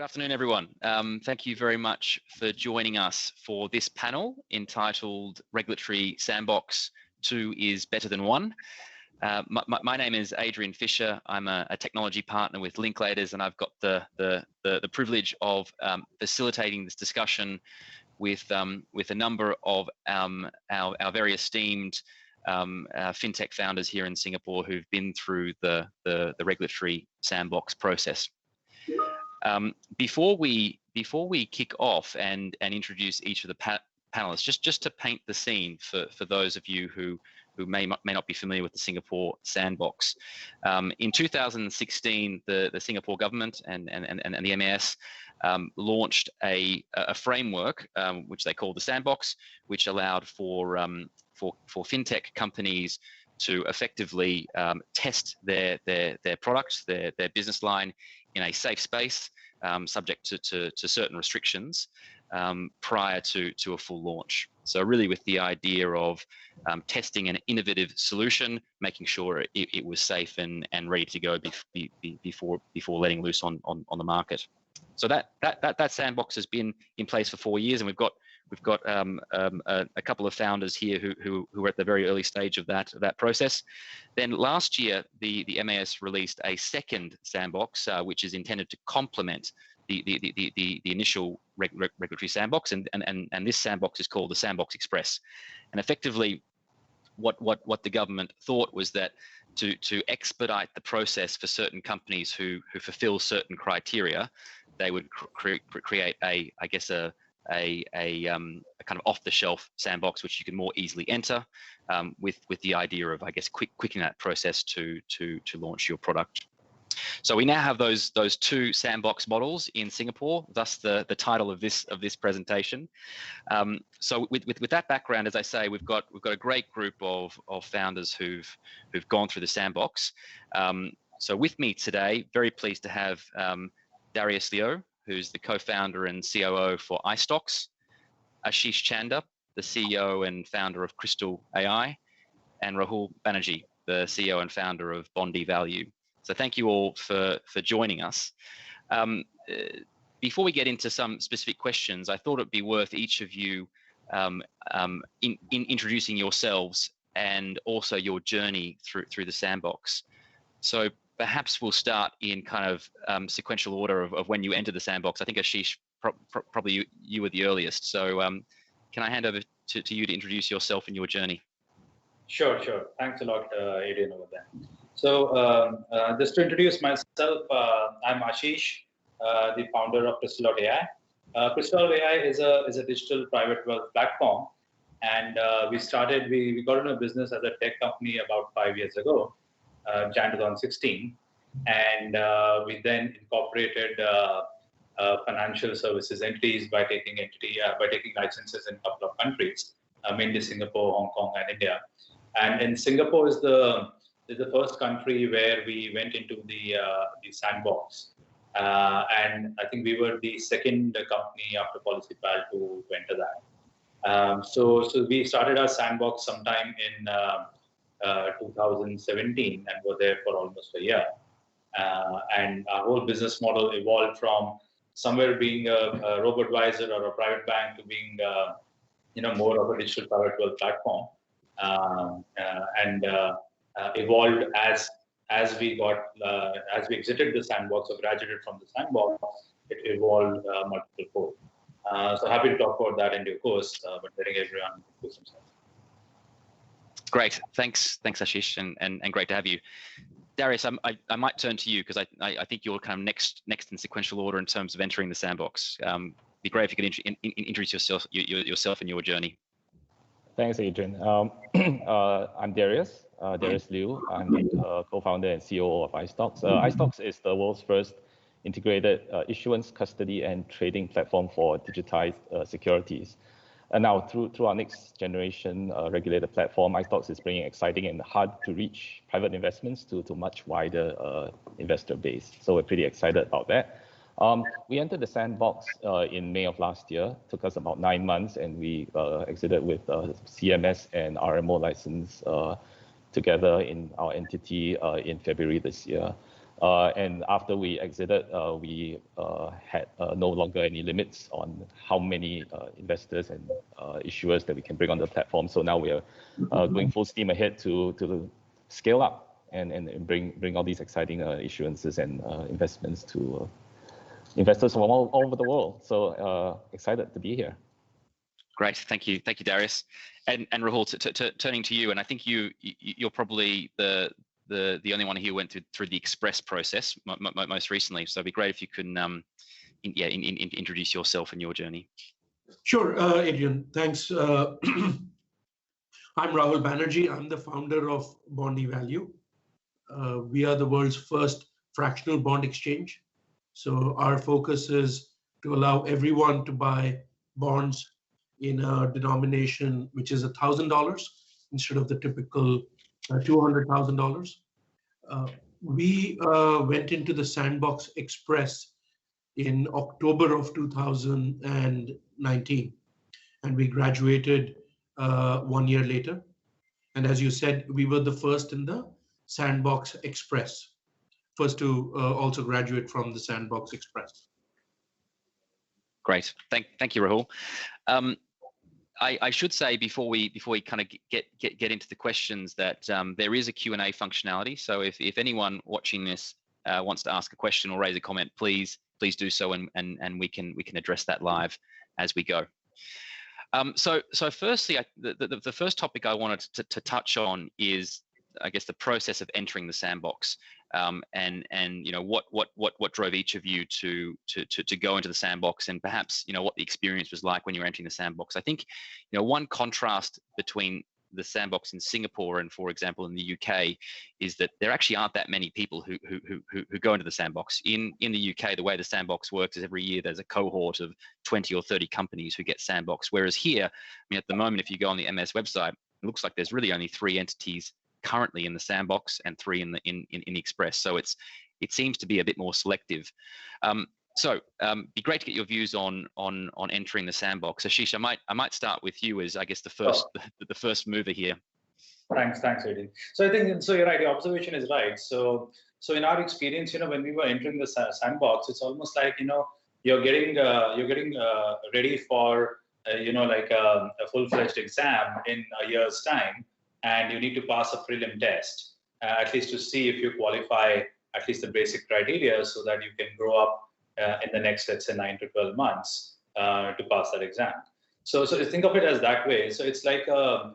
afternoon, everyone. Thank you very much for joining us for this panel entitled Regulatory Sandbox 2 is Better Than 1. My name is Adrian Fisher. I'm a technology partner with Linklaters, and I've got the privilege of facilitating this discussion with a number of our very esteemed fintech founders here in Singapore who've been through the regulatory sandbox process. Before we kick off and introduce each of the panelists, just to paint the scene for those of you who may not be familiar with the Singapore sandbox. In 2016, the Singapore government and the MAS launched a framework which they called the Sandbox, which allowed for fintech companies to effectively test their products, their business line in a safe space, subject to certain restrictions prior to a full launch. So really with the idea of testing an innovative solution, making sure it was safe and ready to go before letting loose on the market. So that sandbox has been in place for 4 years, and we've got a couple of founders here who are at the very early stage of that process. Then last year, the MAS released a second sandbox, which is intended to complement the initial regulatory sandbox, and this sandbox is called the Sandbox Express. And effectively, what the government thought was that to expedite the process for certain companies who fulfill certain criteria, they would create a kind of off-the-shelf sandbox which you can more easily enter, with the idea of quickening that process to launch your product. So we now have those two sandbox models in Singapore, thus the title of this presentation. So with that background, as I say, we've got a great group of founders who've gone through the sandbox. So with me today, very pleased to have Darius Liu, who's the co-founder and COO for iSTOX, Ashishs Chanda, the CEO and founder of Kristal AI, and Rahul Banerjee, the CEO and founder of Bondevalue. So thank you all for joining us. Before we get into some specific questions, I thought it'd be worth each of you introducing yourselves and also your journey through the sandbox. So perhaps we'll start in kind of sequential order of when you entered the sandbox. I think Asheesh, probably you were the earliest. So can I hand over to you to introduce yourself and your journey? Sure. Thanks a lot, Adrian, over there. So just to introduce myself, I'm Asheesh, the founder of Kristal AI. Kristal AI is a digital private wealth platform, and we got into business as a tech company about 5 years ago, Jan 2016, and we then incorporated financial services entities by taking licenses in a couple of countries, mainly Singapore, Hong Kong, and India. And in Singapore is the first country where we went into the sandbox, and I think we were the second company after Publicity to enter that. So we started our sandbox sometime in 2017 and were there for almost a year. And our whole business model evolved from somewhere being a robo-advisor or a private bank to being more of a digital private wealth platform, and evolved as we exited the sandbox or graduated from the sandbox. It evolved multiple fold. So happy to talk about that in due course, but letting everyone introduce themselves. Great, thanks Asheesh, and great to have you. Darius, I might turn to you because I think you're kind of next in sequential order in terms of entering the sandbox. Be great if you could introduce yourself and your journey. Thanks, Adrian. I'm Darius Liu. I'm the co-founder and COO of iSTOX. iSTOX is the world's first integrated issuance, custody, and trading platform for digitized securities. And now through our next generation regulated platform, iSTOX is bringing exciting and hard to reach private investments to much wider investor base. So we're pretty excited about that. We entered the sandbox in May of last year. Took us about 9 months, and we exited with CMS and RMO license together in our entity in February this year. And after we exited, we had no longer any limits on how many investors and issuers that we can bring on the platform. So now we are going full steam ahead to scale up and bring all these exciting issuances and investments to investors from all over the world. So excited to be here. Great, thank you, Darius, and Rahul. Turning to you, and I think you're probably the only one here who went through the Express process most recently. So it'd be great if you can introduce yourself and your journey. Sure, Adrian. Thanks. I'm Rahul Banerjee. I'm the founder of Bondevalue. We are the world's first fractional bond exchange. So our focus is to allow everyone to buy bonds in a denomination which is $1,000 instead of the typical $200,000. We went into the Sandbox Express in October of 2019, and we graduated 1 year later. And as you said, we were the first in the Sandbox Express, first to also graduate from the Sandbox Express. Great, thank you, Rahul. I should say before we kind of get into the questions that there is a Q&A functionality. So if anyone watching this wants to ask a question or raise a comment, please do so, and we can address that live as we go. So firstly, the first topic I wanted to touch on is, I guess, the process of entering the sandbox, and you know what drove each of you to go into the sandbox, and perhaps what the experience was like when you were entering the sandbox. I think one contrast between the sandbox in Singapore and, for example, in the UK, is that there actually aren't that many people who go into the sandbox. In the UK, the way the sandbox works is every year there's a cohort of 20 or 30 companies who get sandbox, whereas here, I mean, at the moment, if you go on the MS website, it looks like there's really only 3 entities currently in the sandbox and 3 in the Express. So it seems to be a bit more selective. So be great to get your views on entering the sandbox. Asheesh, I might start with you as, I guess, the first mover here. Thanks, Adrian. So I think you're right. Your observation is right. So in our experience, when we were entering the sandbox, it's almost like you're getting ready for like a full-fledged exam in a year's time, and you need to pass a prelim test, at least to see if you qualify at least the basic criteria, so that you can grow up in the next, let's say, 9 to 12 months to pass that exam. So think of it as that way. So it's like a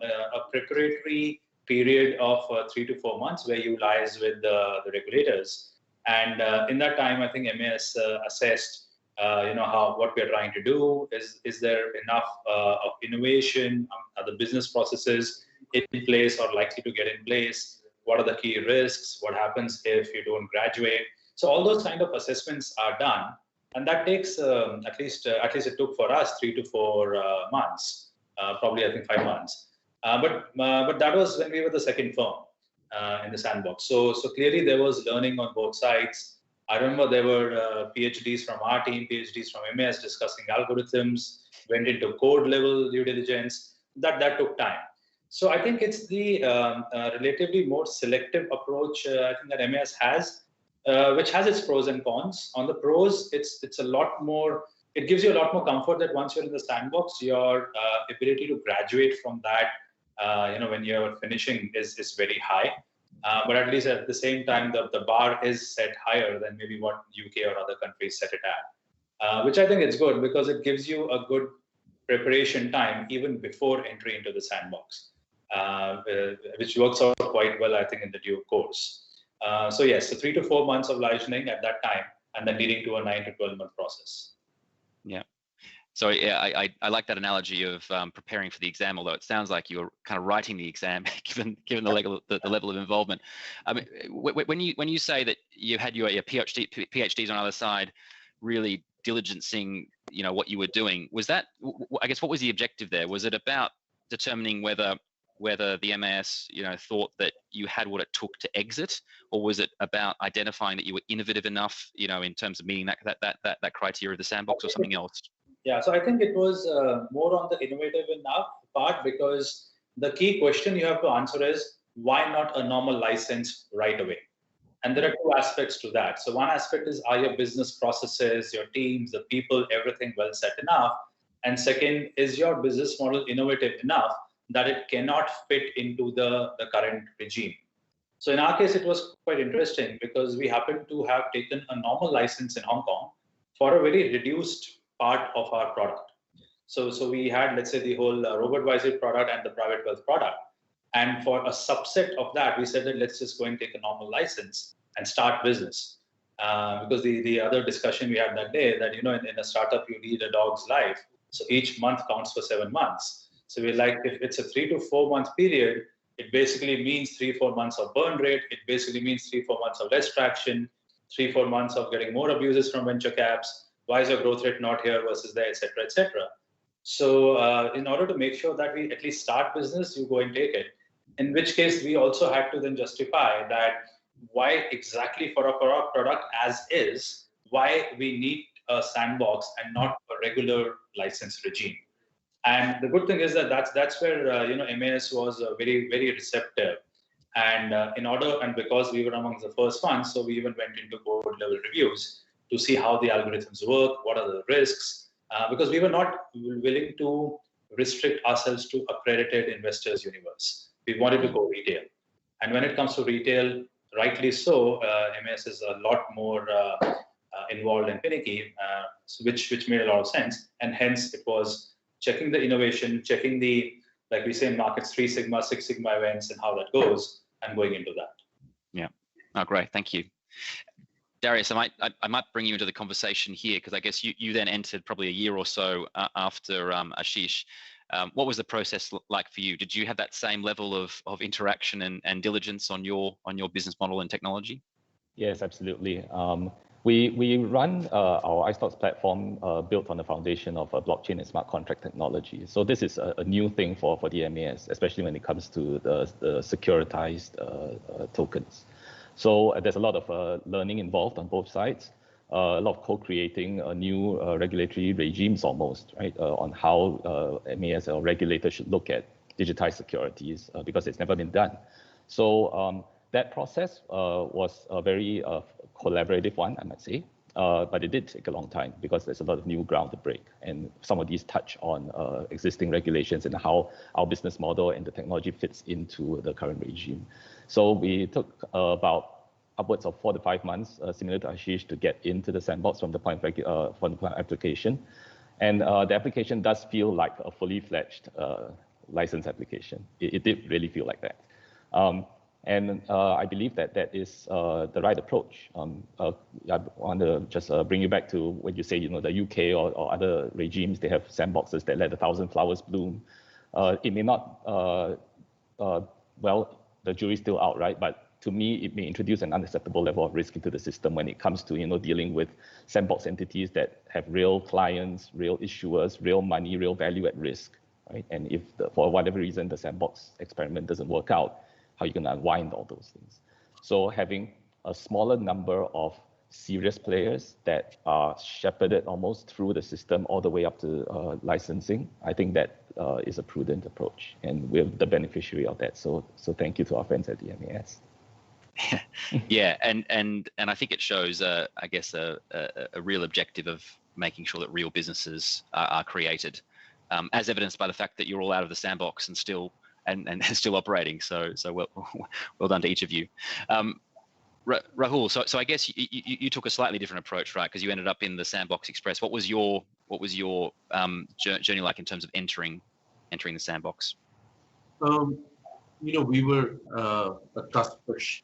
preparatory period of 3 to 4 months where you liaise with the regulators. And in that time, I think MAS assessed, what we're trying to do. Is there enough of innovation? Are the business processes in place or likely to get in place? What are the key risks? What happens if you don't graduate? So all those kind of assessments are done, and that takes at least it took for us 3 to 4 months, probably I think 5 months. But that was when we were the second firm in the sandbox. So clearly there was learning on both sides. I remember there were PhDs from our team, PhDs from MAS discussing algorithms, went into code level due diligence. That took time. So I think it's the relatively more selective approach I think that MAS has, which has its pros and cons. On the pros, it's a lot more. It gives you a lot more comfort that once you're in the sandbox, your ability to graduate from that, when you're finishing, is very high. But at least at the same time, the bar is set higher than maybe what UK or other countries set it at, which I think is good, because it gives you a good preparation time even before entry into the sandbox, which works out quite well, I think, in the due course. So yes, so 3 to 4 months of licensing at that time, and then leading to a 9 to 12 month process. Yeah. So yeah, I like that analogy of preparing for the exam, although it sounds like you're kind of writing the exam, given the level of involvement. I mean, when you say that you had your PhDs on the other side, really diligencing, what you were doing, was that, I guess, what was the objective there? Was it about determining whether the MAS, thought that you had what it took to exit, or was it about identifying that you were innovative enough, in terms of meeting that criteria of the sandbox, or something else? Yeah, so I think it was more on the innovative enough part, because the key question you have to answer is, why not a normal license right away? And there are two aspects to that. So one aspect is, are your business processes, your teams, the people, everything well set enough? And second, is your business model innovative enough that it cannot fit into the current regime? So in our case, it was quite interesting because we happened to have taken a normal license in Hong Kong for a very reduced part of our product. So we had, let's say, the whole robo-advisory product and the private wealth product. And for a subset of that, we said that let's just go and take a normal license and start business. Because the other discussion we had that day that, in a startup, you lead a dog's life. So each month counts for 7 months. So we're like, if it's a 3 to 4 month period, it basically means 3-4 months of burn rate. It basically means 3-4 months of less traction, 3-4 months of getting more abuses from venture caps. Why is your growth rate not here versus there, et cetera, et cetera. So in order to make sure that we at least start business, you go and take it. In which case, we also had to then justify that why exactly for a product as is, why we need a sandbox and not a regular license regime. And the good thing is that that's where MAS was very, very receptive. And because we were among the first ones, so we even went into board level reviews to see how the algorithms work, what are the risks, because we were not willing to restrict ourselves to accredited investors universe. We wanted to go retail. And when it comes to retail, rightly so, MAS is a lot more involved and finicky, which made a lot of sense. And hence it was checking the innovation, checking the, like we say in markets, 3 Sigma, 6 Sigma events and how that goes, and going into that. Yeah. Oh, great. Thank you. Darius, I might bring you into the conversation here because I guess you then entered probably a year or so after Asheesh. What was the process like for you? Did you have that same level of interaction and diligence on your business model and technology? Yes, absolutely. We run our iSTOX platform built on the foundation of blockchain and smart contract technology. So this is a new thing for the MAS, especially when it comes to the securitized tokens. So there's a lot of learning involved on both sides. A lot of co-creating new regulatory regimes almost, right, on how MAS or regulators should look at digitized securities because it's never been done. So that process was a very collaborative one, I might say, but it did take a long time because there's a lot of new ground to break. And some of these touch on existing regulations and how our business model and the technology fits into the current regime. So we took about upwards of 4 to 5 months, similar to Asheesh, to get into the sandbox from the point of application. And the application does feel like a fully fledged license application. It did really feel like that. And I believe that is the right approach. I want to just bring you back to when you say, the UK or other regimes, they have sandboxes that let 1,000 flowers bloom. It may not, well, the jury's still out, right? But to me, it may introduce an unacceptable level of risk into the system when it comes to, dealing with sandbox entities that have real clients, real issuers, real money, real value at risk, right? And if for whatever reason the sandbox experiment doesn't work out, how are you going to unwind all those things? So having a smaller number of serious players that are shepherded almost through the system all the way up to licensing, I think that is a prudent approach, and we're the beneficiary of that. So thank you to our friends at the MAS. Yeah, and I think it shows, I guess, a real objective of making sure that real businesses are created, as evidenced by the fact that you're all out of the sandbox and still still operating. So well done to each of you. Rahul, so I guess you took a slightly different approach, right? Because you ended up in the Sandbox Express. What was your journey like in terms of entering the sandbox? We were a trust push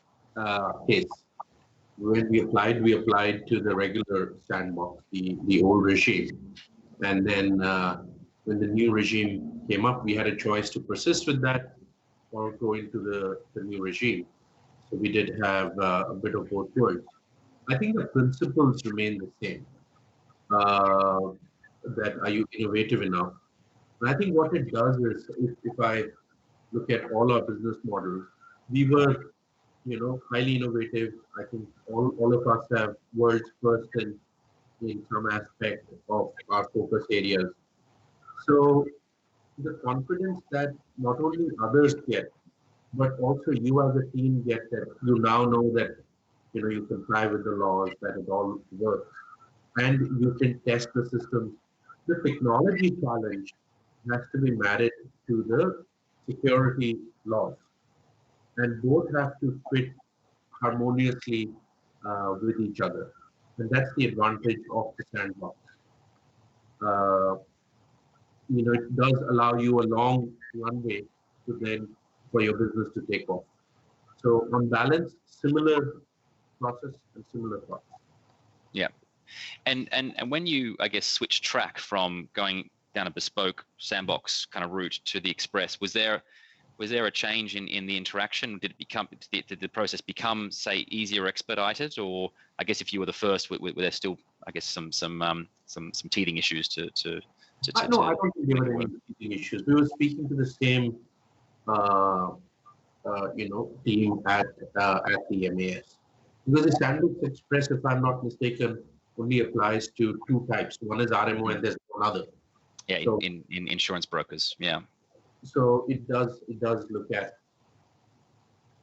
case. When we applied to the regular sandbox, the old regime, and then when the new regime came up, we had a choice to persist with that or go into the new regime. So we did have a bit of both worlds. I think the principles remain the same. That are you innovative enough? And I think what it does is, if I look at all our business models, we were, highly innovative. I think all of us have world's first in some aspect of our focus areas. So the confidence that not only others get, but also you as a team get, that you now know that you comply with the laws, that it all works, and you can test the systems. The technology challenge has to be married to the security laws, and both have to fit harmoniously with each other. And that's the advantage of the sandbox. Uh, it does allow you a long runway to then for your business to take off. So on balance, similar process and similar thoughts. Yeah. And when you, I guess, switch track from going down a bespoke sandbox kind of route to the express, was there a change in the interaction? Did the process become, say, easier, expedited, or I guess if you were the first, were there still, I guess, some teething issues to No, I don't think there were any teething issues. We were speaking to the same team at the MAS, because the Sandbox Express, if I'm not mistaken, only applies to two types. One is RMO and there's one other. Yeah, so, in insurance brokers. Yeah. So it does look at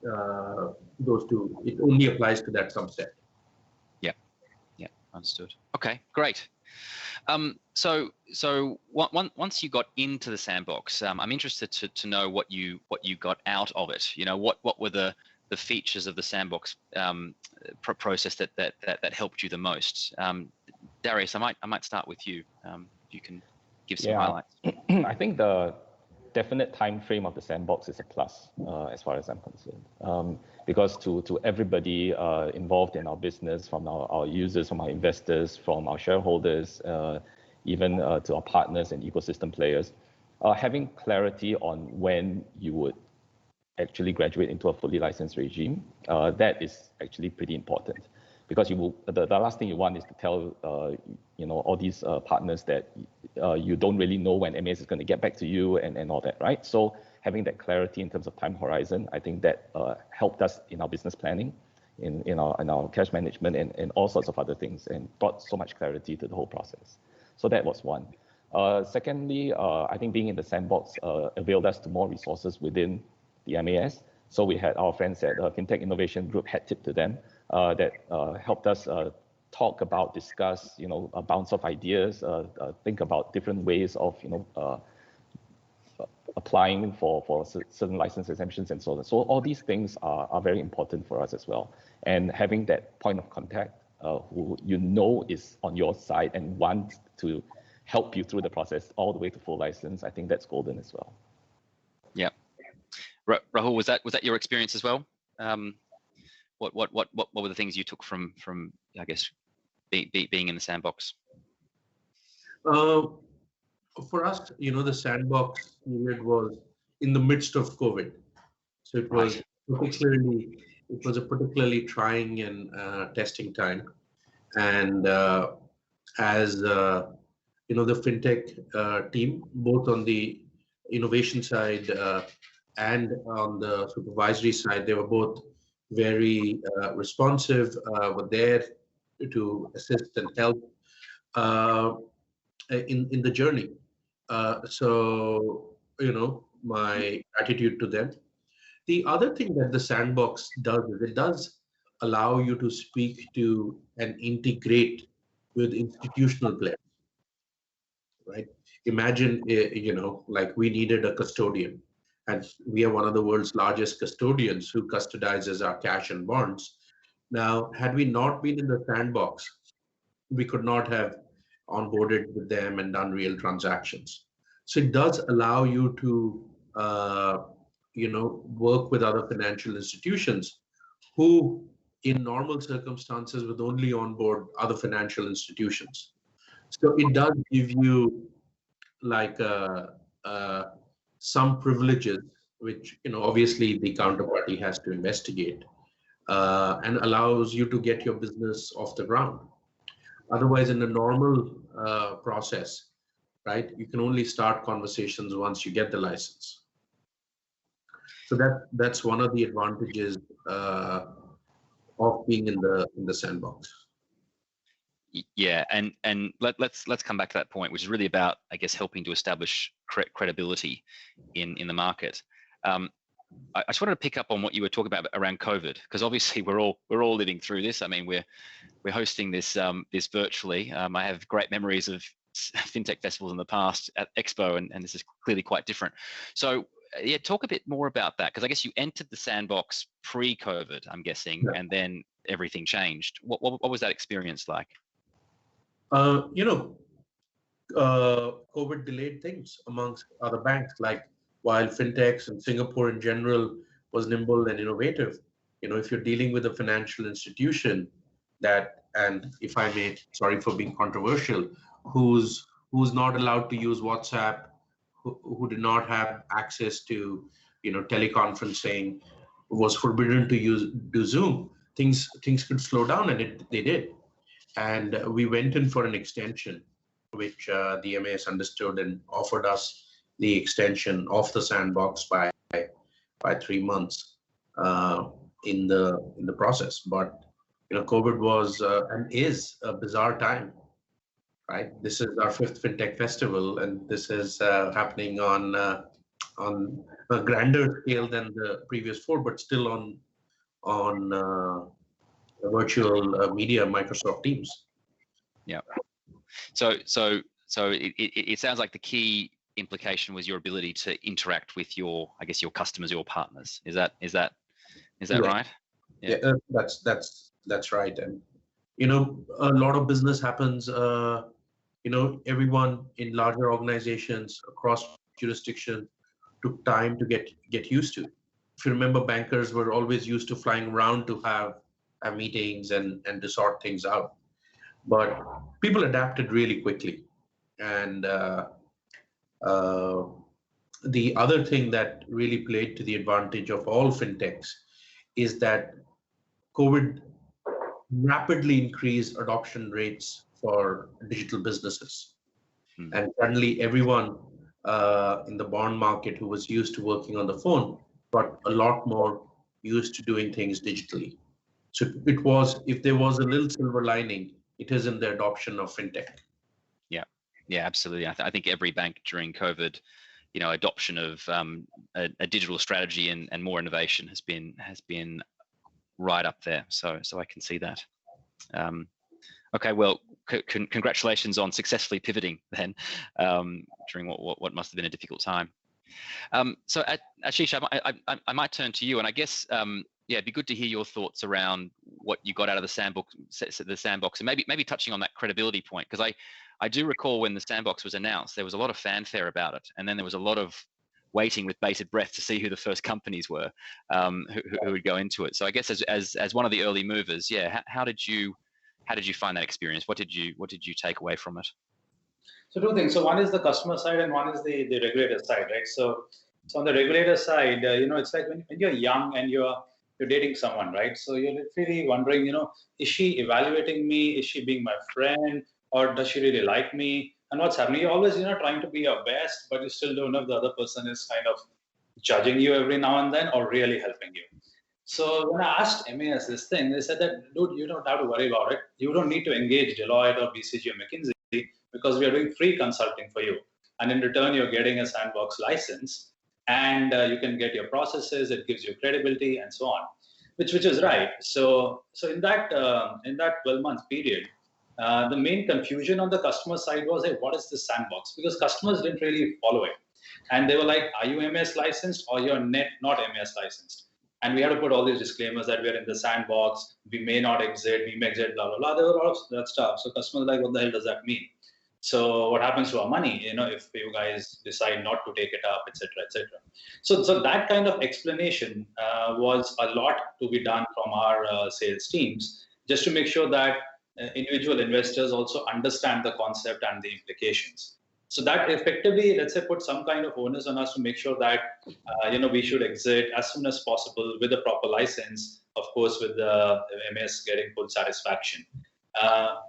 those two. It only applies to that subset. Yeah, understood. Okay, great. So once you got into the sandbox, I'm interested to know what you got out of it. What were the features of the sandbox process that helped you the most? Darius, I might start with you. If you can give some highlights. I think the definite time frame of the sandbox is a plus as far as I'm concerned, because to everybody involved in our business, from our users, from our investors, from our shareholders, even to our partners and ecosystem players, having clarity on when you would actually graduate into a fully licensed regime, that is actually pretty important, because the last thing you want is to tell all these partners that you don't really know when MAS is going to get back to you and all that, right? So having that clarity in terms of time horizon, I think that helped us in our business planning, in our cash management, and all sorts of other things, and brought so much clarity to the whole process. So that was one. Secondly, I think being in the sandbox availed us to more resources within the MAS. So we had our friends at FinTech Innovation Group, had tip to them, that helped us talk about, discuss, bounce off ideas, think about different ways of, applying for certain license exemptions and so on. So all these things are very important for us as well. And having that point of contact who is on your side and wants to help you through the process all the way to full license, I think that's golden as well. Yeah. Rahul, was that your experience as well? What were the things you took from I guess being in the sandbox? For us, the sandbox period was in the midst of COVID, so it was a particularly trying and testing time. And as the fintech team, both on the innovation side and on the supervisory side, they were both very responsive, were there to assist and help in the journey. So my gratitude to them. The other thing that the sandbox does is it does allow you to speak to and integrate with institutional players, right? Imagine, like we needed a custodian, and we are one of the world's largest custodians who custodizes our cash and bonds. Now, had we not been in the sandbox, we could not have onboarded with them and done real transactions. So it does allow you to, work with other financial institutions who, in normal circumstances, would only onboard other financial institutions. So it does give you like some privileges, which obviously the counterparty has to investigate, and allows you to get your business off the ground. Otherwise, in a normal process, right, you can only start conversations once you get the license. So that's one of the advantages of being in the sandbox. Yeah, and let's come back to that point, which is really about, I guess, helping to establish credibility in the market. I just wanted to pick up on what you were talking about around COVID, because obviously we're all living through this. I mean, we're hosting this this virtually. I have great memories of fintech festivals in the past at Expo, and this is clearly quite different. So yeah, talk a bit more about that, because I guess you entered the Sandbox pre-COVID, I'm guessing, and then everything changed. What was that experience like? COVID delayed things amongst other banks, like while fintechs and Singapore in general was nimble and innovative. If you're dealing with a financial institution that, and if I may, sorry for being controversial, who's not allowed to use WhatsApp, who did not have access to, teleconferencing, was forbidden to do Zoom, things could slow down, and they did. And we went in for an extension, which the MAS understood and offered us the extension of the Sandbox by 3 months in the process. But COVID was and is a bizarre time, right? This is our 5th FinTech Festival, and this is happening on a grander scale than the previous 4, but still on virtual media, Microsoft Teams. Yeah. So it sounds like the key implication was your ability to interact with your customers, your partners. Is that right? Yeah, that's right. And a lot of business happens. Everyone in larger organizations across jurisdictions took time to get used to. If you remember, bankers were always used to flying around to have meetings and to sort things out. But people adapted really quickly. And the other thing that really played to the advantage of all fintechs is that COVID rapidly increased adoption rates for digital businesses. And suddenly everyone in the bond market who was used to working on the phone got a lot more used to doing things digitally. So if there was a little silver lining, it is in the adoption of fintech. Yeah, absolutely. I think every bank during COVID, adoption of a digital strategy and more innovation has been right up there. So I can see that. Okay, well, congratulations on successfully pivoting then during what must have been a difficult time. So Asheesh, I might turn to you, and I guess it'd be good to hear your thoughts around what you got out of the Sandbox, and maybe touching on that credibility point, because I do recall when the Sandbox was announced, there was a lot of fanfare about it, and then there was a lot of waiting with bated breath to see who the first companies were who would go into it. So I guess as one of the early movers, how did you find that experience? What did you take away from it? So 2 things. So one is the customer side, and one is the regulator side, right? So on the regulator side, it's like when you're young and you're dating someone, right? So you're literally wondering, is she evaluating me? Is she being my friend? Or does she really like me? And what's happening? You're always, trying to be your best, but you still don't know if the other person is kind of judging you every now and then or really helping you. So when I asked MAS this thing, they said that, dude, you don't have to worry about it. You don't need to engage Deloitte or BCG or McKinsey because we are doing free consulting for you. And in return, you're getting a Sandbox license, and you can get your processes. It gives you credibility and so on, which is right. So in that 12-month period, the main confusion on the customer side was, hey, what is this Sandbox? Because customers didn't really follow it. And they were like, are you MAS licensed or you're not MAS licensed? And we had to put all these disclaimers that we're in the Sandbox, we may not exit, we may exit, blah, blah, blah. There were a lot of that stuff. So customers were like, what the hell does that mean? So what happens to our money, if you guys decide not to take it up, et cetera, et cetera. So that kind of explanation was a lot to be done from our sales teams, just to make sure that individual investors also understand the concept and the implications. So that effectively, let's say, put some kind of onus on us to make sure that, we should exit as soon as possible with a proper license, of course, with the MAS getting full satisfaction.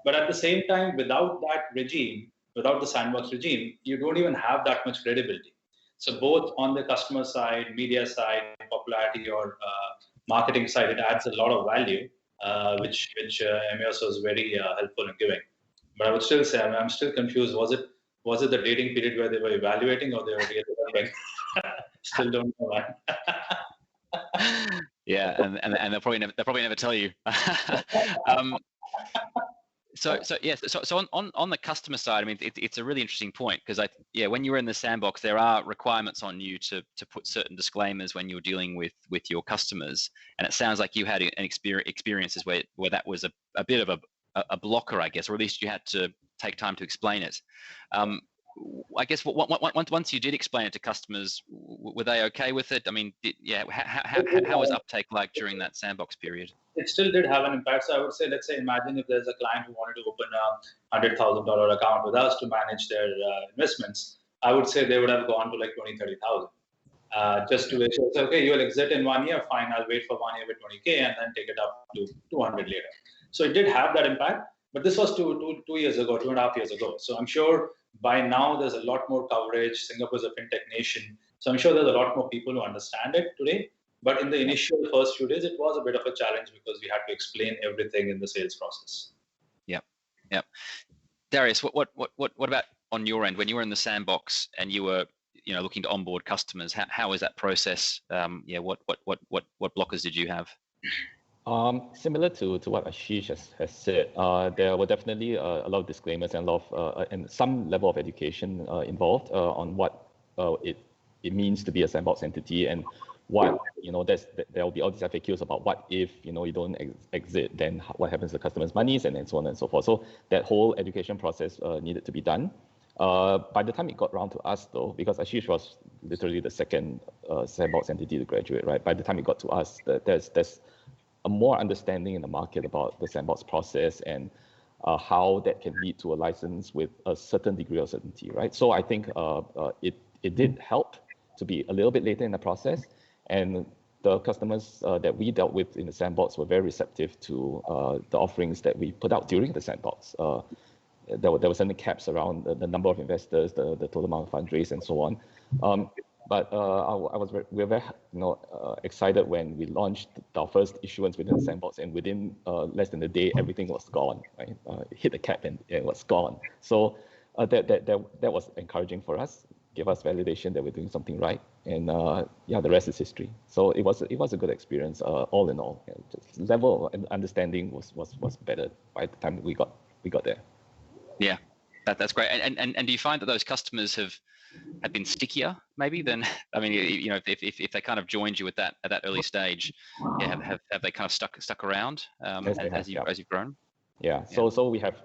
But at the same time, without that regime, without the Sandbox regime, you don't even have that much credibility. So both on the customer side, media side, popularity or marketing side, it adds a lot of value, which MAS was very helpful in giving. But I would still say, I'm still confused. Was it the dating period where they were evaluating or they were really helping? Still don't know that. Yeah, and they'll probably never tell you. So on the customer side, I mean, it's a really interesting point because when you're in the sandbox, there are requirements on you to put certain disclaimers when you're dealing with your customers, and it sounds like you had an experiences where that was a bit of a blocker, I guess, or at least you had to take time to explain it. I guess once you did explain it to customers, were they okay with it? I mean, how was uptake like during that sandbox period? It still did have an impact. So I would say, let's say, imagine if there's a client who wanted to open a $100,000 account with us to manage their investments. I would say they would have gone to like 20, 30,000. Just to say, okay, you'll exit in 1 year, fine, I'll wait for 1 year with 20K and then take it up to 200 later. So it did have that impact, but this was two years ago, 2.5 years ago. So I'm sure by now there's a lot more coverage. Singapore's a fintech nation. So I'm sure there's a lot more people who understand it today. But in the initial first few days, it was a bit of a challenge because we had to explain everything in the sales process. Yeah. Darius, what about on your end when you were in the sandbox and you were looking to onboard customers? How was that process? What blockers did you have? Similar to what Asheesh has said, there were definitely a lot of disclaimers and a lot of and some level of education involved on what it means to be a sandbox entity and what there will be all these FAQs about what if you don't exit, then what happens to the customers' monies and so on and so forth. So that whole education process needed to be done. By the time it got around to us, though, because Asheesh was literally the second sandbox entity to graduate, right? By the time it got to us, there's a more understanding in the market about the sandbox process and how that can lead to a license with a certain degree of certainty, right? So I think it did help to be a little bit later in the process, and the customers that we dealt with in the sandbox were very receptive to the offerings that we put out during the sandbox. There were certain caps around the number of investors, the total amount of fundraise, and so on. But we were very excited when we launched our first issuance within the sandbox, and within less than a day, everything was gone. Right? It hit the cap and it was gone. So that was encouraging for us, gave us validation that we're doing something right, and the rest is history. So it was a good experience all in all. Just level of understanding was better by the time we got there. Yeah, that's great. And do you find that those customers have been stickier maybe than, I mean, if they kind of joined you at that early stage, have they kind of stuck around as you've grown? Yeah. So we have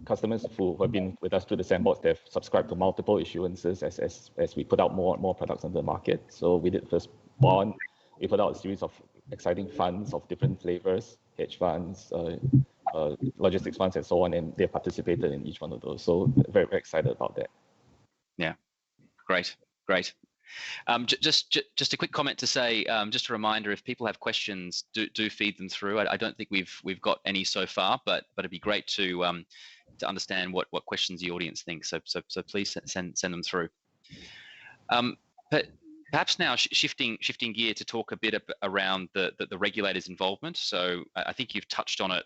customers who have been with us through the sandbox. They've subscribed to multiple issuances as we put out more products on the market. So we did first bond. We put out a series of exciting funds of different flavors, hedge funds, logistics funds, and so on, and they participated in each one of those. So very, very excited about that. Yeah, great. Just a quick comment to say, just a reminder, if people have questions, do feed them through. I don't think we've got any so far, but it'd be great to understand what questions the audience thinks. So please send them through. But perhaps now shifting gear to talk a bit around the regulators' involvement. So I think you've touched on it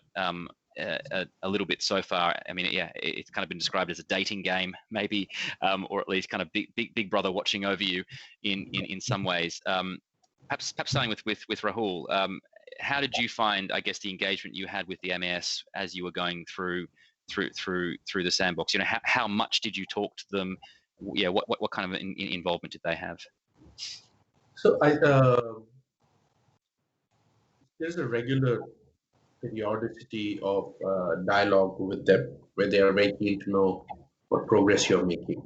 a little bit so far. I mean, it's kind of been described as a dating game, maybe, or at least kind of big brother watching over you in some ways. Perhaps starting with Rahul, how did you find, I guess, the engagement you had with the MAS as you were going through the sandbox? How much did you talk to them? Yeah, what kind of involvement did they have? So there's a regular periodicity of dialogue with them where they are very keen to know what progress you're making.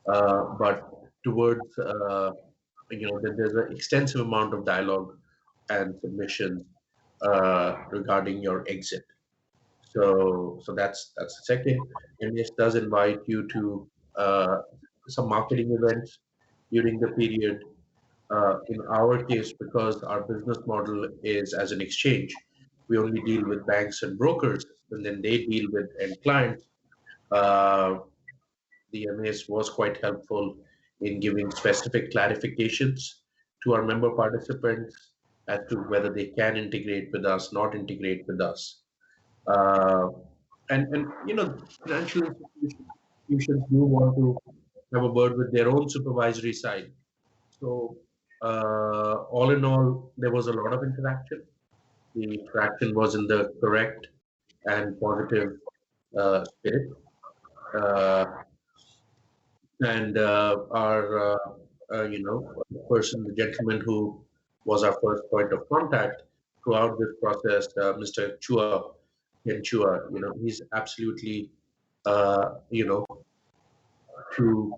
But towards, there's an extensive amount of dialogue and submissions regarding your exit. So that's the second. MAS does invite you to some marketing events during the period. In our case, because our business model is as an exchange, we only deal with banks and brokers, and then they deal with end clients. The MAS was quite helpful in giving specific clarifications to our member participants as to whether they can integrate with us, not integrate with us. And financial institutions do want to have a word with their own supervisory side. So All in all, there was a lot of interaction. The interaction was in the correct and positive spirit. Uh, and our, the person, the gentleman who was our first point of contact throughout this process, Mr. Chua, Ken Chua, he's absolutely, you know, to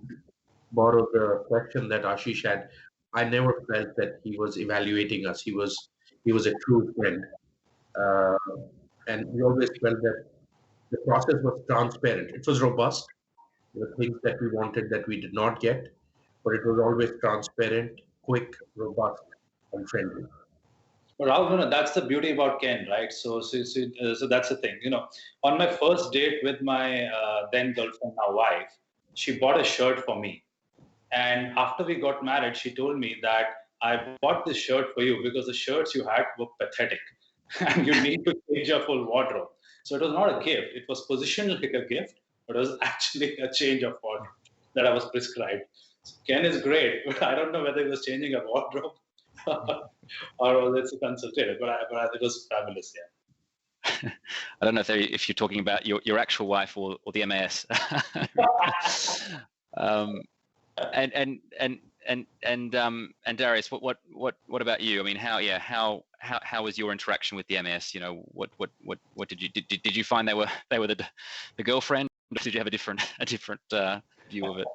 borrow the question that Ashish had, I never felt that he was evaluating us. He was a true friend, uh, and we always felt that the process was transparent. It was robust. There were things that we wanted that we did not get, but it was always transparent, quick, robust, and friendly. But Rahul, that's the beauty about Ken, right? So that's the thing. On my first date with my then girlfriend, now wife, she bought a shirt for me. And after we got married, she told me that I bought this shirt for you because the shirts you had were pathetic and you need to change your full wardrobe. So it was not a gift. It was positioned like a gift, but it was actually a change of wardrobe that I was prescribed. So Ken is great, but I don't know whether he was changing a wardrobe or was it a consultative, but it was fabulous, yeah. I don't know if you're talking about your actual wife or the MAS. And Darius, what about you? I mean, how was your interaction with the MAS? What did you find they were the girlfriend? Or did you have a different view of it?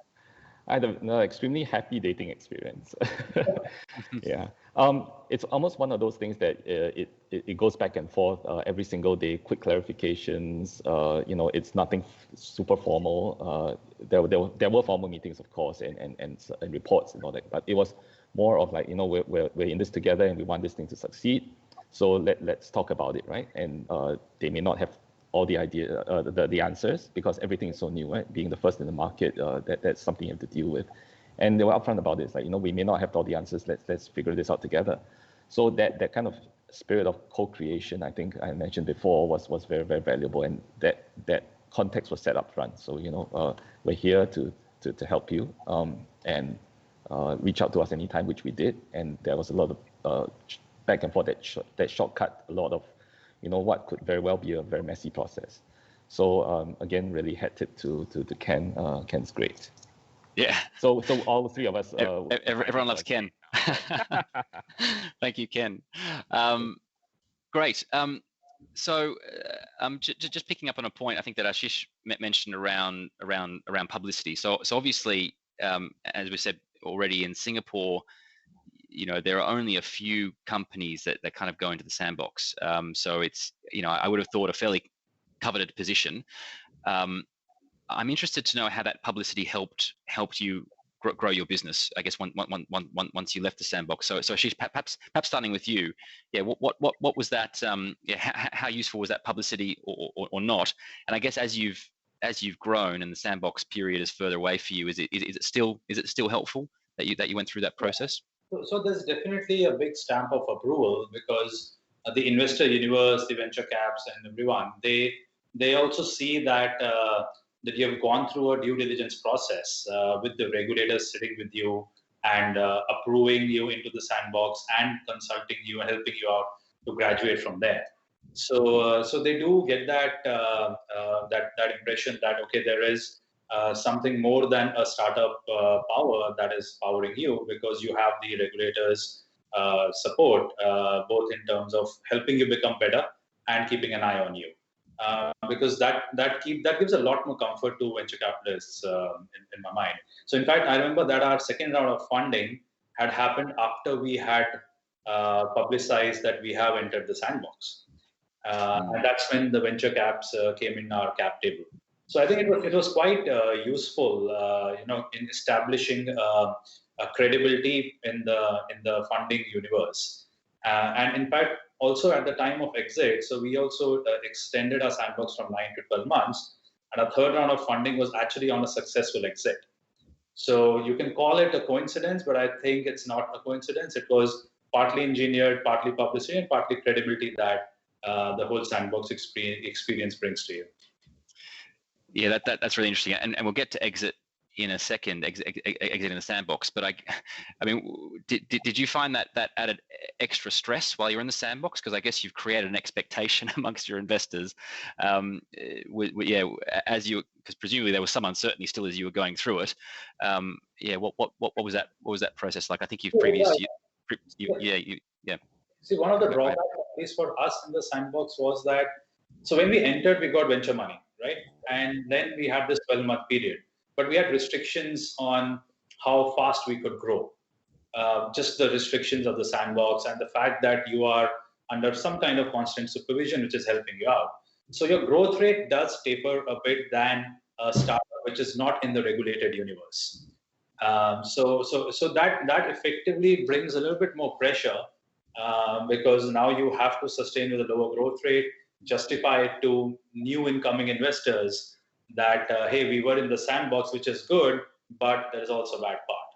I had an extremely happy dating experience. Yeah, it's almost one of those things that it goes back and forth every single day. Quick clarifications. It's nothing super formal. There were formal meetings, of course, and reports and all that. But it was more of like, we're in this together and we want this thing to succeed. So let's talk about it, right? And they may not have all the the answers, because everything is so new, right? Being the first in the market, that's something you have to deal with. And they were upfront about this, like, we may not have all the answers. Let's figure this out together. So that kind of spirit of co-creation, I think I mentioned before, was very, very valuable, and that context was set up front. So we're here to help you, and reach out to us anytime, which we did. And there was a lot of back and forth that shortcut a lot of what could very well be a very messy process. So again, really had tip to Ken. Ken's great. Yeah. So all three of us. Everyone loves Ken. Thank you, Ken. Great. So just picking up on a point, I think that Ashish mentioned around publicity. So obviously, as we said already, in Singapore, there are only a few companies that kind of go into the sandbox. So it's, I would have thought a fairly coveted position. I'm interested to know how that publicity helped you grow your business, I guess, once you left the sandbox. So Ashish, perhaps starting with you, yeah, what was that? How useful was that publicity or not? And I guess as you've grown and the sandbox period is further away for you, is it still helpful that you went through that process? So there's definitely a big stamp of approval, because the investor universe, the venture caps, and everyone, they also see that that you have gone through a due diligence process with the regulators sitting with you and approving you into the sandbox and consulting you and helping you out to graduate from there. So they do get that that impression that, okay, there is something more than a startup power that is powering you, because you have the regulators' support, both in terms of helping you become better and keeping an eye on you. Because that gives a lot more comfort to venture capitalists in my mind. So in fact, I remember that our second round of funding had happened after we had publicized that we have entered the sandbox, and that's when the venture caps came in our cap table. So I think it was quite useful, in establishing a credibility in the funding universe, and in fact, also at the time of exit, so we also extended our sandbox from 9 to 12 months, and our third round of funding was actually on a successful exit. So you can call it a coincidence, but I think it's not a coincidence. It was partly engineered, partly publicity, and partly credibility that the whole sandbox experience brings to you. Yeah, that's really interesting, and we'll get to exit in a second, exiting the sandbox. But I mean, did you find that added extra stress while you're in the sandbox? Because I guess you've created an expectation amongst your investors. Yeah, because presumably there was some uncertainty still as you were going through it. Yeah, what was that? What was that process like? I think you've previously, yeah. See, one of the drawbacks, at least for us in the sandbox, was that so when we entered, we got venture money, right? And then we had this 12-month period, but we had restrictions on how fast we could grow. Just the restrictions of the sandbox and the fact that you are under some kind of constant supervision, which is helping you out. So your growth rate does taper a bit than a startup, which is not in the regulated universe. So that effectively brings a little bit more pressure because now you have to sustain with a lower growth rate, justify it to new incoming investors that hey, we were in the sandbox, which is good, but there is also a bad part.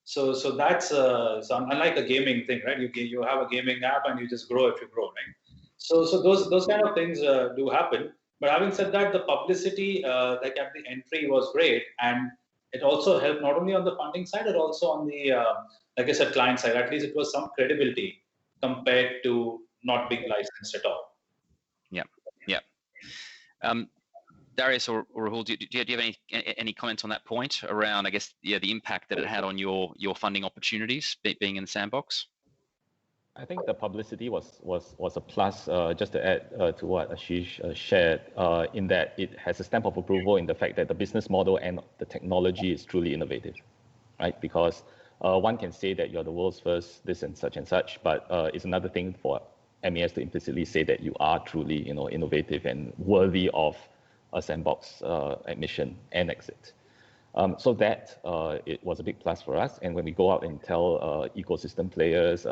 So that's so unlike a gaming thing, right? You have a gaming app and you just grow if you grow, right? So those kind of things do happen. But having said that, the publicity like at the entry was great, and it also helped not only on the funding side, but also on the like I said, client side. At least it was some credibility compared to not being licensed at all. Yeah. Darius or Rahul, do you have any comments on that point around, I guess, the impact that it had on your funding opportunities being in the sandbox? I think the publicity was a plus. Just to add to what Asheesh shared, in that it has a stamp of approval in the fact that the business model and the technology is truly innovative, right? Because one can say that you're the world's first this and such, but it's another thing for MES to implicitly say that you are truly, innovative and worthy of a sandbox admission and exit. So that it was a big plus for us. And when we go out and tell ecosystem players,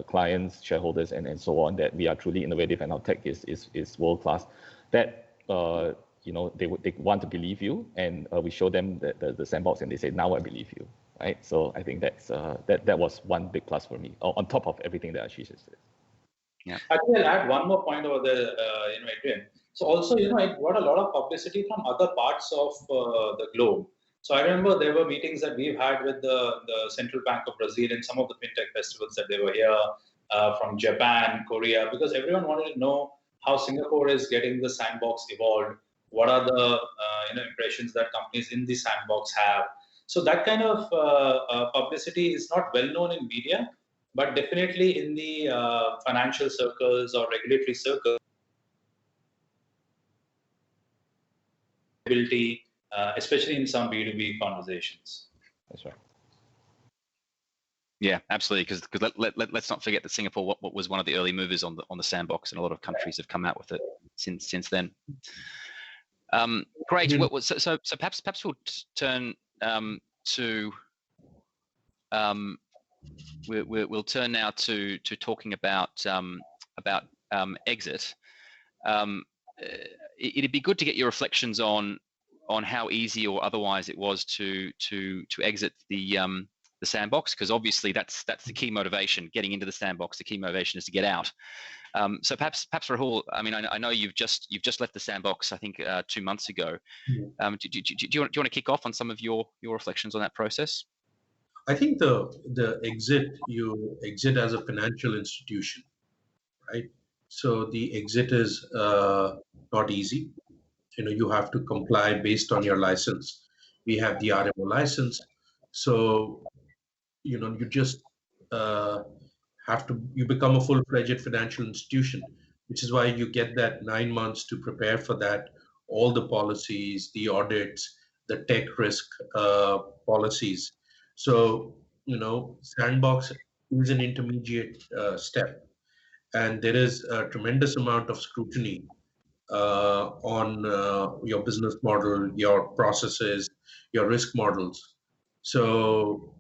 clients, shareholders, and so on, that we are truly innovative and our tech is world class, that they want to believe you, and we show them the sandbox, and they say, now I believe you, right? So I think that was one big plus for me, on top of everything that Asheesh said. Yeah. I think I'll add one more point over there, Adrian. So also, it got a lot of publicity from other parts of the globe. So I remember there were meetings that we've had with the Central Bank of Brazil and some of the fintech festivals that they were here, from Japan, Korea, because everyone wanted to know how Singapore is getting the sandbox evolved. What are the impressions that companies in the sandbox have? So that kind of publicity is not well known in media, but definitely in the financial circles or regulatory circles, especially in some B2B conversations. That's right. Yeah, absolutely. Because let's not forget that Singapore what was one of the early movers on the sandbox, and a lot of countries have come out with it since then. Great. So perhaps we'll turn to we'll turn now to talking about exit. It'd be good to get your reflections on how easy or otherwise it was to exit the sandbox, because obviously that's the key motivation. Getting into the sandbox, the key motivation is to get out. So perhaps Rahul, I mean, I know you've just left the sandbox, I think 2 months ago. Do you want to kick off on some of your reflections on that process? I think the exit, you exit as a financial institution, right? So the exit is not easy. You have to comply based on your license. We have the RMO license, so you just you become a full-fledged financial institution, which is why you get that 9 months to prepare for that. All the policies, the audits, the tech risk policies. So Sandbox is an intermediate step, and there is a tremendous amount of scrutiny on your business model, your processes, your risk models. So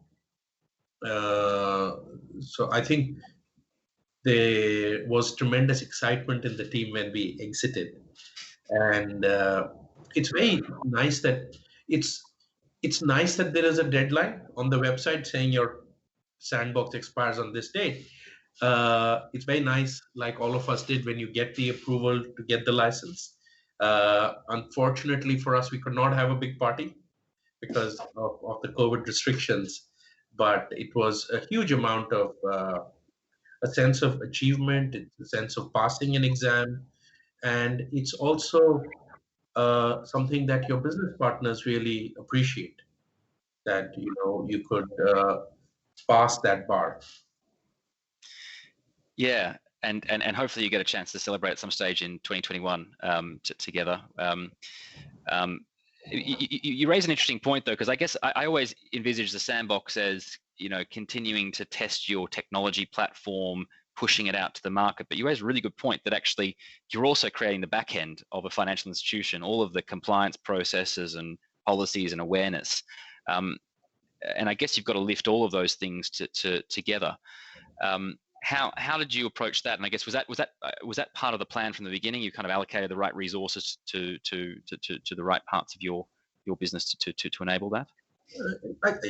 I think there was tremendous excitement in the team when we exited, and it's very nice that it's nice that there is a deadline on the website saying your sandbox expires on this date. It's very nice, like all of us did when you get the approval to get the license. Unfortunately for us, we could not have a big party because of the COVID restrictions, but it was a huge amount of a sense of achievement, it's a sense of passing an exam, and it's also something that your business partners really appreciate, that you could pass that bar. Yeah, and hopefully you get a chance to celebrate at some stage in 2021 together. You raise an interesting point though, because I guess I always envisage the Sandbox as continuing to test your technology platform, pushing it out to the market. But you raise a really good point that actually you're also creating the back end of a financial institution, all of the compliance processes and policies and awareness. And I guess you've got to lift all of those things together. How did you approach that? And I guess was that part of the plan from the beginning? You kind of allocated the right resources to the right parts of your business to enable that.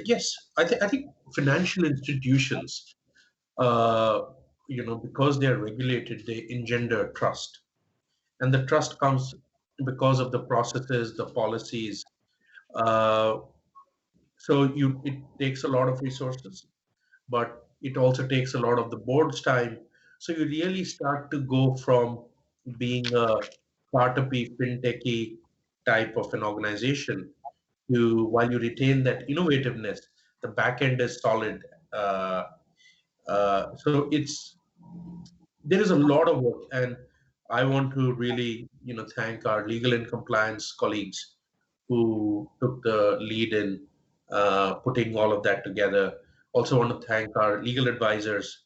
Yes, I think financial institutions, because they are regulated, they engender trust, and the trust comes because of the processes, the policies. So it takes a lot of resources, but it also takes a lot of the board's time. So you really start to go from being a startup-y, fintechy type of an organization to, while you retain that innovativeness, the back end is solid. So there is a lot of work, and I want to really thank our legal and compliance colleagues who took the lead in putting all of that together. Also want to thank our legal advisors,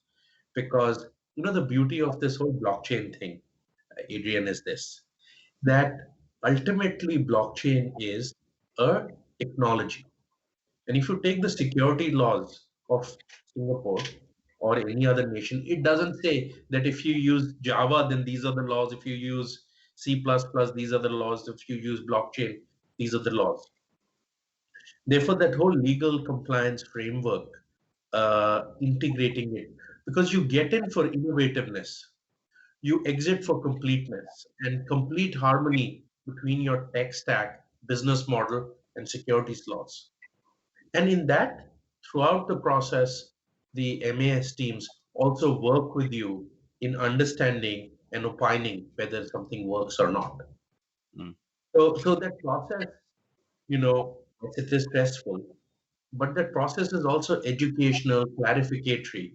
because the beauty of this whole blockchain thing, Adrian, is this, that ultimately blockchain is a technology. And if you take the security laws of Singapore or any other nation, it doesn't say that if you use Java, then these are the laws. If you use C++, these are the laws. If you use blockchain, these are the laws. Therefore, that whole legal compliance framework, integrating it, because you get in for innovativeness, you exit for completeness and complete harmony between your tech stack, business model, and securities laws. And in that, throughout the process, the MAS teams also work with you in understanding and opining whether something works or not. Mm. So that process, it is stressful, but that process is also educational, clarificatory.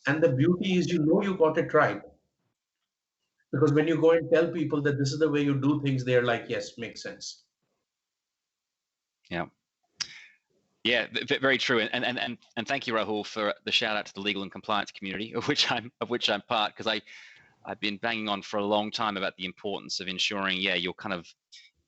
And the beauty is, you got it right. Because when you go and tell people that this is the way you do things, they're like, yes, makes sense. Yeah. Yeah, very true, and thank you, Rahul, for the shout out to the legal and compliance community, of which I'm part, because I've been banging on for a long time about the importance of ensuring,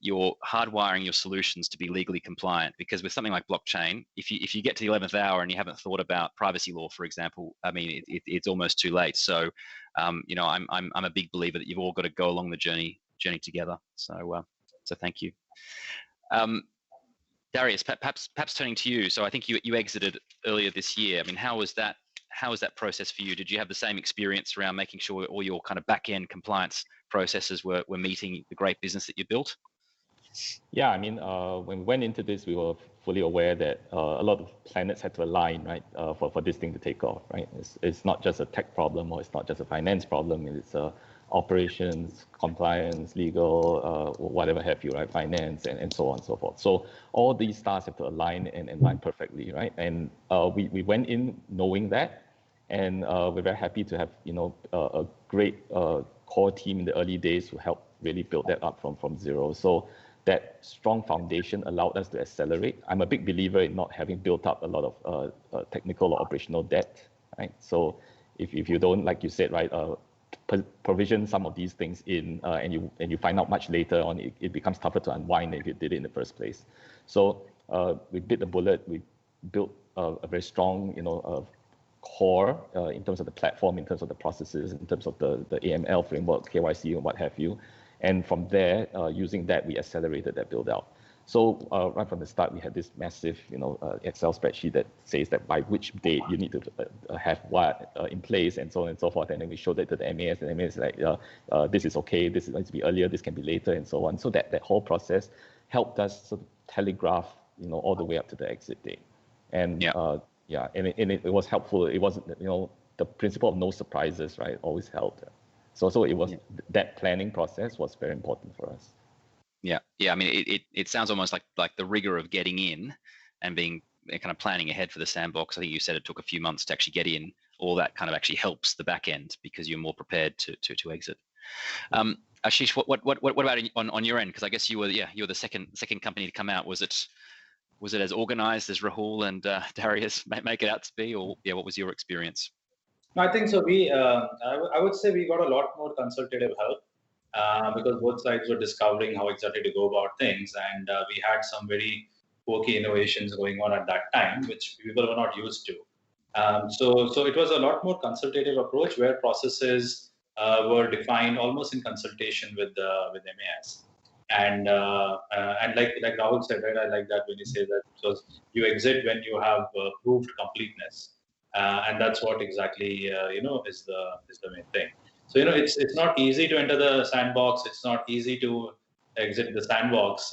you're hardwiring your solutions to be legally compliant. Because with something like blockchain, if you get to the 11th hour and you haven't thought about privacy law, for example, I mean it's almost too late. So, I'm a big believer that you've all got to go along the journey together. So thank you. Darius, perhaps turning to you. So I think you exited earlier this year. I mean, how was that process for you? Did you have the same experience around making sure all your kind of back-end compliance processes were meeting the great business that you built? Yeah, I mean, when we went into this, we were fully aware that a lot of planets had to align, right, for this thing to take off, right? It's not just a tech problem, or it's not just a finance problem. It's operations, compliance, legal, whatever have you, right? Finance, and so on and so forth. So all these stars have to align and align perfectly, right? And we went in knowing that, and we're very happy to have a great core team in the early days who helped really build that up from zero. So that strong foundation allowed us to accelerate. I'm a big believer in not having built up a lot of technical or operational debt, right? So if you don't, like you said, right, provision some of these things in, and you find out much later on, it becomes tougher to unwind if you did it in the first place. So we bit the bullet. We built a very strong, core in terms of the platform, in terms of the processes, in terms of the AML framework, KYC, and what have you. And from there, using that, we accelerated that build out. So right from the start, we had this massive, Excel spreadsheet that says that by which date you need to have what in place, and so on and so forth. And then we showed it to the MAS, and the MAS is like, this is okay, this is going to be earlier, this can be later, and so on. So that whole process helped us sort of telegraph all the way up to the exit date. And and it was helpful. It wasn't, the principle of no surprises, right, always helped. So it was that planning process was very important for us. Yeah. I mean, it sounds almost like the rigor of getting in and being kind of planning ahead for the sandbox. I think you said it took a few months to actually get in. All that kind of actually helps the back end because you're more prepared to exit. Asheesh, what about on your end? Because I guess you were the second company to come out. Was it as organized as Rahul and Darius make it out to be, or what was your experience? I think so. I would say we got a lot more consultative help because both sides were discovering how exactly to go about things, and we had some very quirky innovations going on at that time, which people were not used to. So it was a lot more consultative approach where processes were defined almost in consultation with MAS. And like Rahul said, right? I like that when you say that, because you exit when you have proved completeness, and that's what exactly is the main thing. So it's not easy to enter the sandbox. It's not easy to exit the sandbox.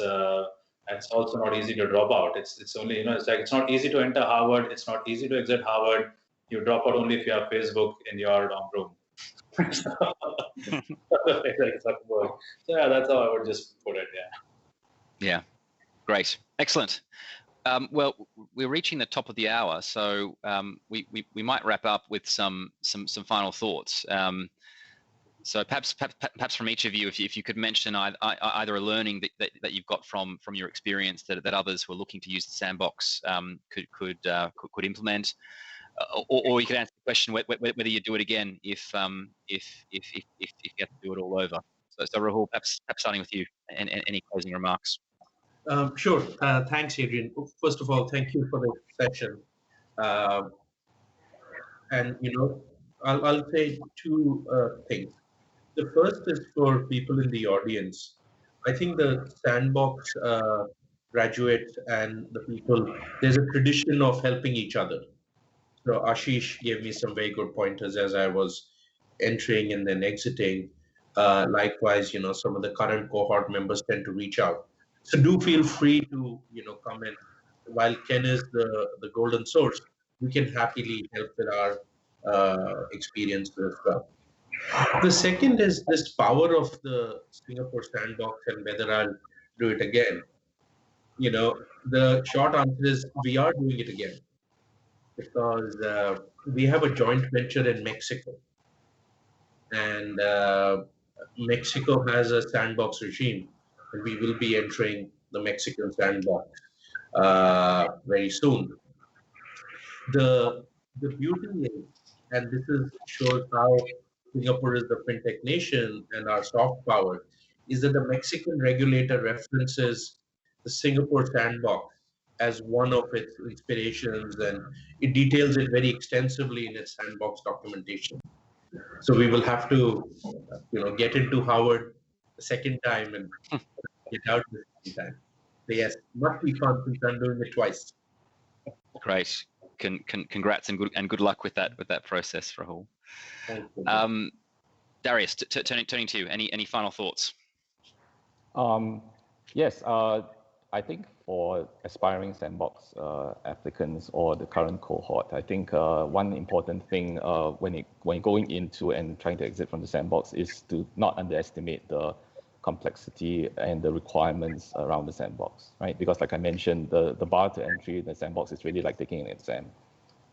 It's also not easy to drop out. It's only it's like it's not easy to enter Harvard. It's not easy to exit Harvard. You drop out only if you have Facebook in your dorm room. So yeah, that's how I would just put it. Yeah, great, excellent. Well, we're reaching the top of the hour, so we might wrap up with some final thoughts. So perhaps from each of you, if you could mention either a learning that you've got from your experience that others who are looking to use the sandbox could implement, or you could answer the question whether you do it again if you have to do it all over. So Rahul, perhaps starting with you, and any closing remarks. Sure. Thanks, Adrian. First of all, thank you for the session. And I'll say two things. The first is for people in the audience. I think the sandbox graduates and the people, there's a tradition of helping each other. So Asheesh gave me some very good pointers as I was entering and then exiting. Likewise, some of the current cohort members tend to reach out. So do feel free to, come in. While Ken is the golden source, we can happily help with our experience as well. The second is this power of the Singapore sandbox and whether I'll do it again. The short answer is we are doing it again because we have a joint venture in Mexico. And Mexico has a sandbox regime, and we will be entering the Mexican sandbox very soon. The beauty is, and this shows how Singapore is the fintech nation and our soft power, is that the Mexican regulator references the Singapore sandbox as one of its inspirations, and it details it very extensively in its sandbox documentation. So we will have to, get into Howard the second time and get out the second time. But yes, must be fun since I'm doing it twice. Great. Congrats and good luck with that process, Rahul. Thank you. Darius, turning to you, any final thoughts? Yes, I think for aspiring sandbox applicants or the current cohort, I think one important thing when going into and trying to exit from the sandbox is to not underestimate the complexity and the requirements around the sandbox, right? Because like I mentioned, the bar to entry in the sandbox is really like taking an exam,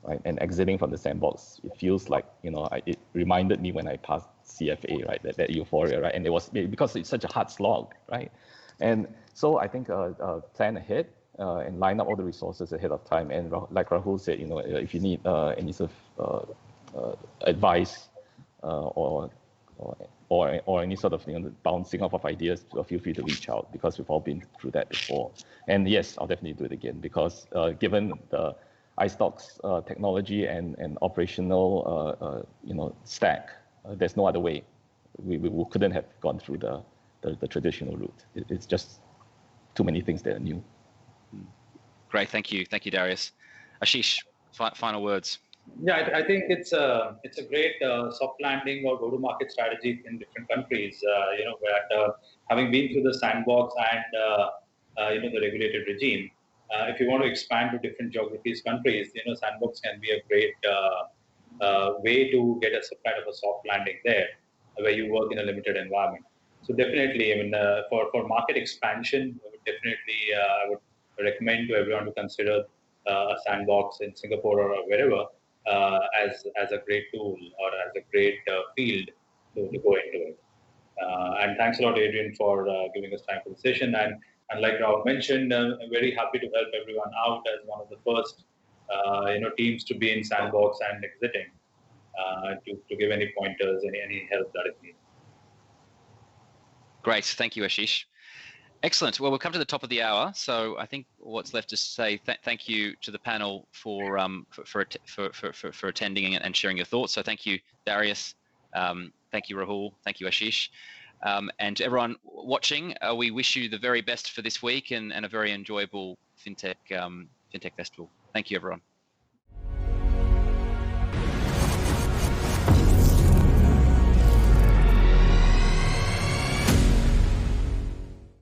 right? And exiting from the sandbox, it feels like, it reminded me when I passed CFA, right? That euphoria, right? And it was because it's such a hard slog, right? And so I think plan ahead and line up all the resources ahead of time. And like Rahul said, if you need any sort of advice or any sort of bouncing off of ideas, feel free to reach out because we've all been through that before. And yes, I'll definitely do it again because given the iSTOX technology and operational stack, there's no other way. We couldn't have gone through the traditional route. It's just too many things that are new. Great, thank you, Darius. Asheesh, final words. Yeah, I think it's a great soft landing or go-to-market strategy in different countries. Where having been through the sandbox and the regulated regime, If you want to expand to different geographies, countries, Sandbox can be a great way to get a kind of a soft landing there, where you work in a limited environment. So definitely, I mean, for market expansion, I would recommend to everyone to consider a Sandbox in Singapore or wherever as a great tool or as a great field to go into it. And thanks a lot, Adrian, for giving us time for the session. And like Rahul mentioned, I'm very happy to help everyone out as one of the first, teams to be in Sandbox and exiting to give any pointers, any help that is needed. Great, thank you, Asheesh. Excellent. Well, we've come to the top of the hour, so I think what's left is to say thank you to the panel for attending and sharing your thoughts. So thank you, Darius. Thank you, Rahul. Thank you, Asheesh. And to everyone watching, we wish you the very best for this week and a very enjoyable FinTech Festival. Thank you, everyone.